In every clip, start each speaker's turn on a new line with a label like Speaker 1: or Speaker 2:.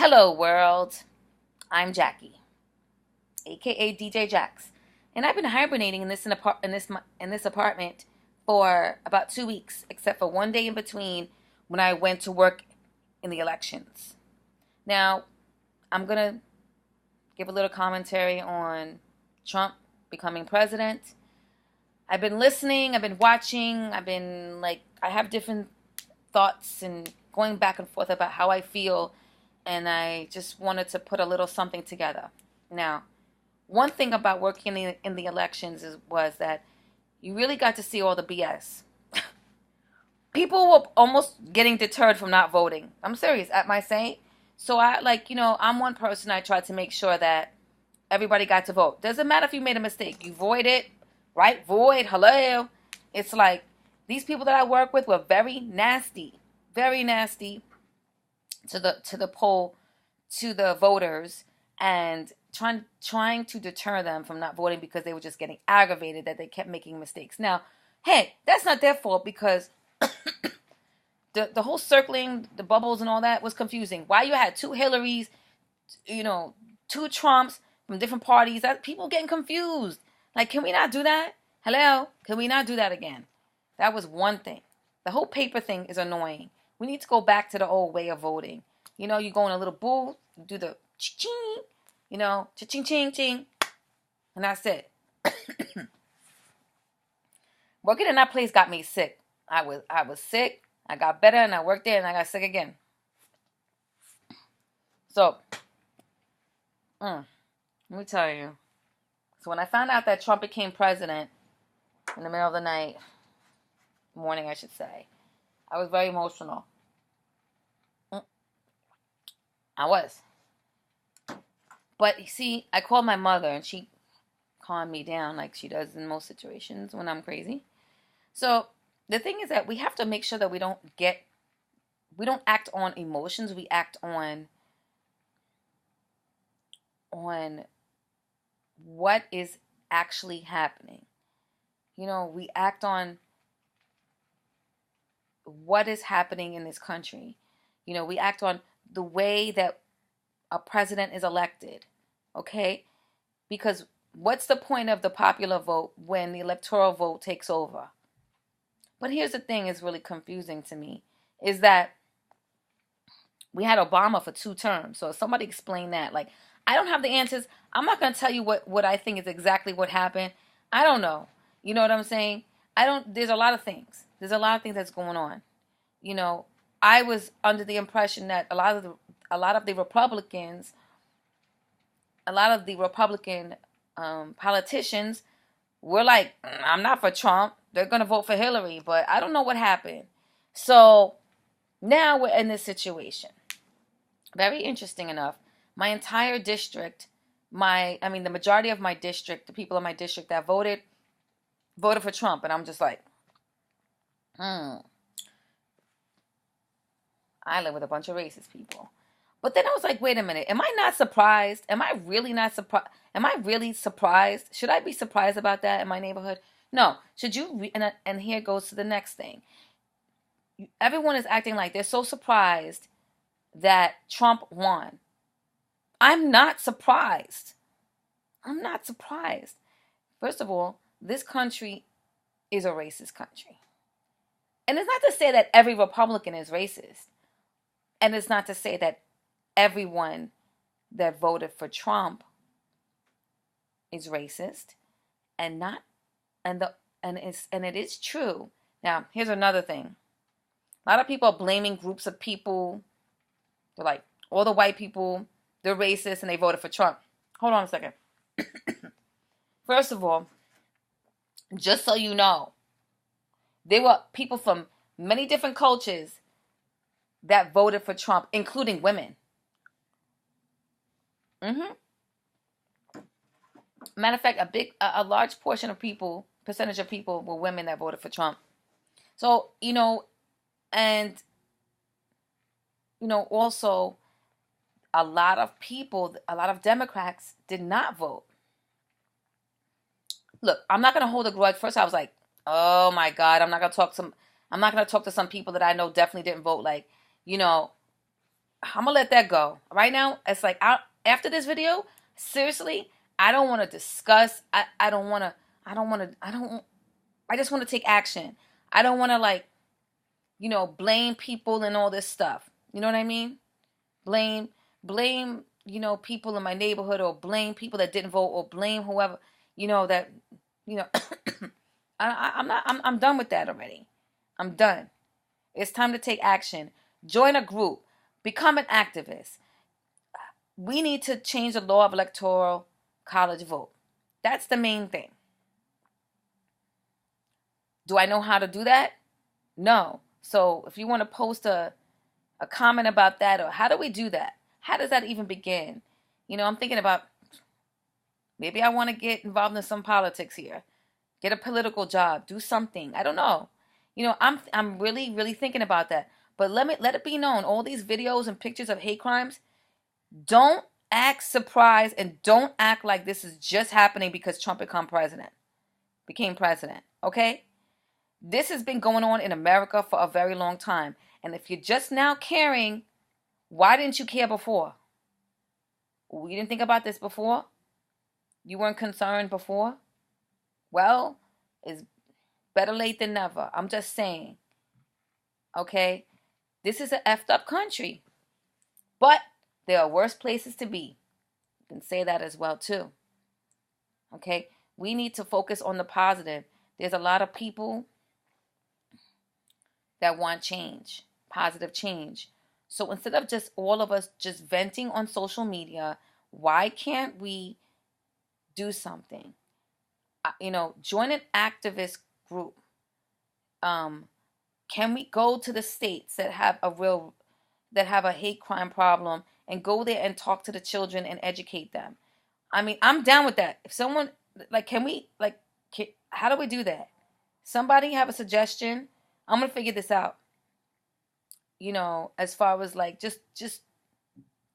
Speaker 1: Hello, world. I'm Jackie, aka DJ Jax, and I've been hibernating in this apartment for about 2 weeks, except for one day in between when I went to work in the elections. Now, I'm gonna give a little commentary on Trump becoming president. I've been listening. I've been watching. I have different thoughts and going back and forth about how I feel, and I just wanted to put a little something together. Now, one thing about working in the elections was that you really got to see all the BS. People were almost getting deterred from not voting. I'm serious at my saying. So I'm one person. I tried to make sure that everybody got to vote. Doesn't matter if you made a mistake. You void it, right? Void. Hello. It's like these people that I work with were very nasty to the poll, to the voters, and trying to deter them from not voting because they were just getting aggravated that they kept making mistakes. Now, hey, that's not their fault because the whole circling, the bubbles and all that was confusing. Why you had two Hillarys, two Trumps from different parties? That people getting confused. Like, can we not do that? Hello? Can we not do that again? That was one thing. The whole paper thing is annoying. We need to go back to the old way of voting. You go in a little booth, you do the ching, ching ching ching, and that's it. Working in that place got me sick. I was sick. I got better, and I worked there, and I got sick again. So, let me tell you. So when I found out that Trump became president in the middle of the night, morning I should say, I was very emotional. I was. But you see, I called my mother and she calmed me down like she does in most situations when I'm crazy. So the thing is that we have to make sure that we don't act on emotions. We act on what is actually happening. We act on what is happening in this country. We act on the way that a president is elected, okay? Because what's the point of the popular vote when the electoral vote takes over? But here's the thing is really confusing to me, is that we had Obama for 2 terms. So if somebody explain that. Like, I don't have the answers. I'm not going to tell you what I think is exactly what happened. I don't know. You know what I'm saying? There's a lot of things. There's a lot of things that's going on. I was under the impression that a lot of the Republicans, a lot of the Republican politicians were like, I'm not for Trump. They're going to vote for Hillary. But I don't know what happened. So now we're in this situation. Very interesting enough. My entire district, the majority of my district, the people in my district that voted for Trump. And I'm just like, I live with a bunch of racist people. But then I was like, wait a minute. Am I not surprised? Am I really not surprised? Am I really surprised? Should I be surprised about that in my neighborhood? No. Should you? And here goes to the next thing. Everyone is acting like they're so surprised that Trump won. I'm not surprised. I'm not surprised. First of all, this country is a racist country. And it's not to say that every Republican is racist. And it's not to say that everyone that voted for Trump is racist, and it is true. Now, here's another thing. A lot of people are blaming groups of people. They're like, all the white people, they're racist and they voted for Trump. Hold on a second. First of all, just so you know, there were people from many different cultures that voted for Trump, including women. Matter of fact, a large percentage of people were women that voted for Trump. So, and, also a lot of Democrats did not vote. Look, I'm not going to hold a grudge. First, I was like, oh my God, I'm not going to talk to some people that I know definitely didn't vote. Like, I'm gonna let that go. Right now, it's like after this video, seriously, I don't want to discuss. I don't want to. I don't want to. I don't. I just want to take action. I don't want to like blame people and all this stuff. You know what I mean? Blame people in my neighborhood, or blame people that didn't vote, or blame whoever that you know. I'm not. I'm done with that already. I'm done. It's time to take action. Join a group. Become an activist. We need to change the law of electoral college vote. That's the main thing. Do I know how to do that? No. So if you want to post a comment about that, or how do we do that? How does that even begin? I'm thinking about maybe I want to get involved in some politics here, get a political job, do something. I don't know. I'm really really thinking about that. But let it be known, all these videos and pictures of hate crimes, don't act surprised and don't act like this is just happening because Trump became president. Okay? This has been going on in America for a very long time. And if you're just now caring, why didn't you care before? You didn't think about this before? You weren't concerned before? Well, it's better late than never. I'm just saying. Okay? This is an effed up country. But there are worse places to be. You can say that as well, too. Okay? We need to focus on the positive. There's a lot of people that want change, positive change. So instead of just all of us just venting on social media, why can't we do something? Join an activist group. Can we go to the states that have a hate crime problem and go there and talk to the children and educate them? I mean, I'm down with that. If someone how do we do that? Somebody have a suggestion? I'm gonna figure this out. As far as like just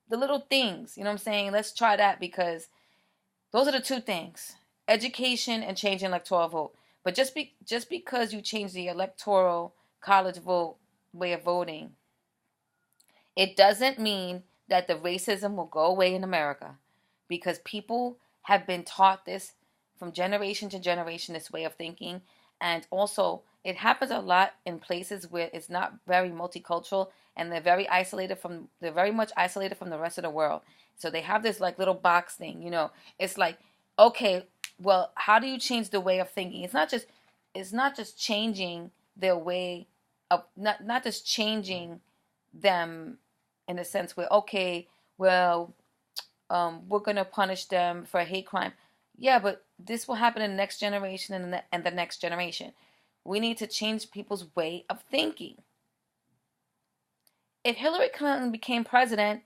Speaker 1: the little things, what I'm saying? Let's try that, because those are the two things: education and changing electoral vote. But just because you change the electoral college vote way of voting, it doesn't mean that the racism will go away in America, because people have been taught this from generation to generation, this way of thinking. And also, it happens a lot in places where it's not very multicultural, and they're very much isolated from the rest of the world. So they have this like little box thing, It's like, okay, well, how do you change the way of thinking? It's not just changing their way of, not just changing them in the sense where, okay, well, we're gonna punish them for a hate crime. Yeah, but this will happen in the next generation and the next generation. We need to change people's way of thinking. If Hillary Clinton became president,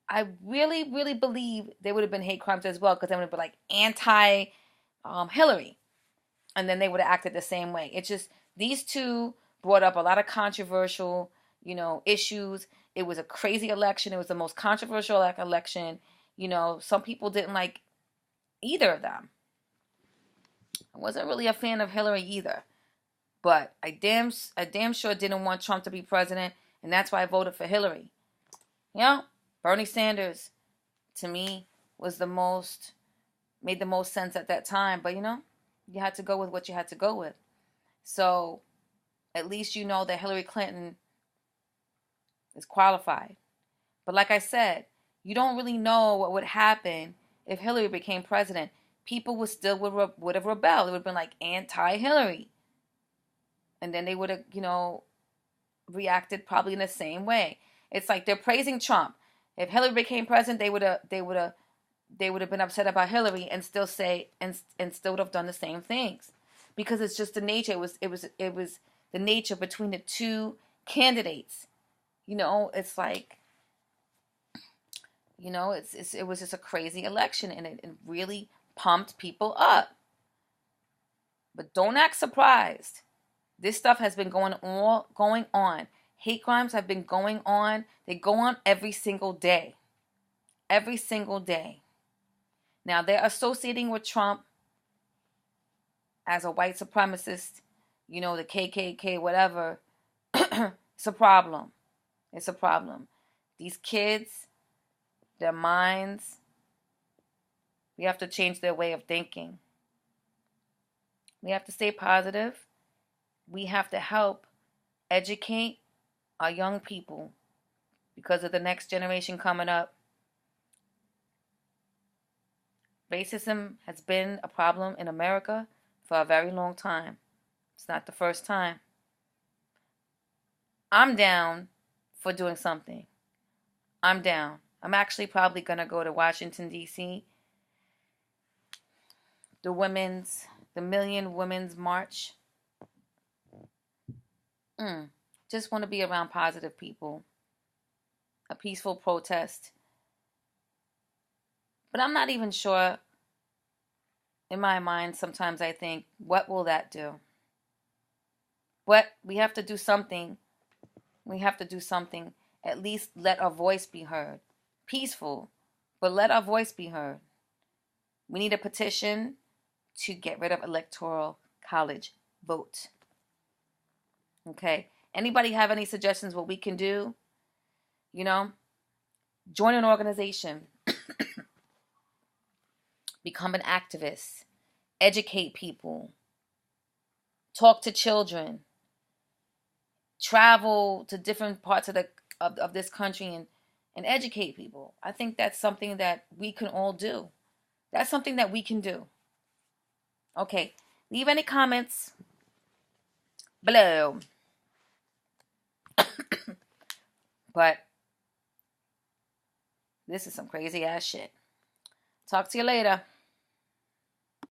Speaker 1: I really, really believe there would have been hate crimes as well, because they would have been like anti Hillary, and then they would have acted the same way. It's just these two brought up a lot of controversial, issues. It was a crazy election. It was the most controversial election. Some people didn't like either of them. I wasn't really a fan of Hillary either, but I damn sure didn't want Trump to be president, and that's why I voted for Hillary. Bernie Sanders, to me, made the most sense at that time. But you had to go with what you had to go with. So at least you know that Hillary Clinton is qualified. But like I said, you don't really know what would happen if Hillary became president. People would have rebelled. It would have been like anti-Hillary. And then they would have, reacted probably in the same way. It's like they're praising Trump. If Hillary became president, they would have been upset about Hillary and still would have done the same things, because it's just the nature. It was the nature between the two candidates. It's like, it was just a crazy election, and it really pumped people up. But don't act surprised. This stuff has been going on. Hate crimes have been going on. They go on every single day. Every single day. Now, they're associating with Trump as a white supremacist, the KKK, whatever. It's a problem. It's a problem. These kids, their minds, we have to change their way of thinking. We have to stay positive. We have to help educate our young people because of the next generation coming up. Racism has been a problem in America for a very long time. It's not the first time. I'm down for doing something. I'm down. I'm actually probably going to go to Washington, D.C. The Million Women's March. Just want to be around positive people. A peaceful protest. But I'm not even sure. In my mind, sometimes I think, what will that do? But we have to do something. We have to do something. At least let our voice be heard. Peaceful, but let our voice be heard. We need a petition to get rid of electoral college vote. Okay. Anybody have any suggestions what we can do? Join an organization. Become an activist. Educate people. Talk to children. Travel to different parts of this country and educate people. I think that's something that we can all do. That's something that we can do. Okay. Leave any comments below. But this is some crazy ass shit. Talk to you later.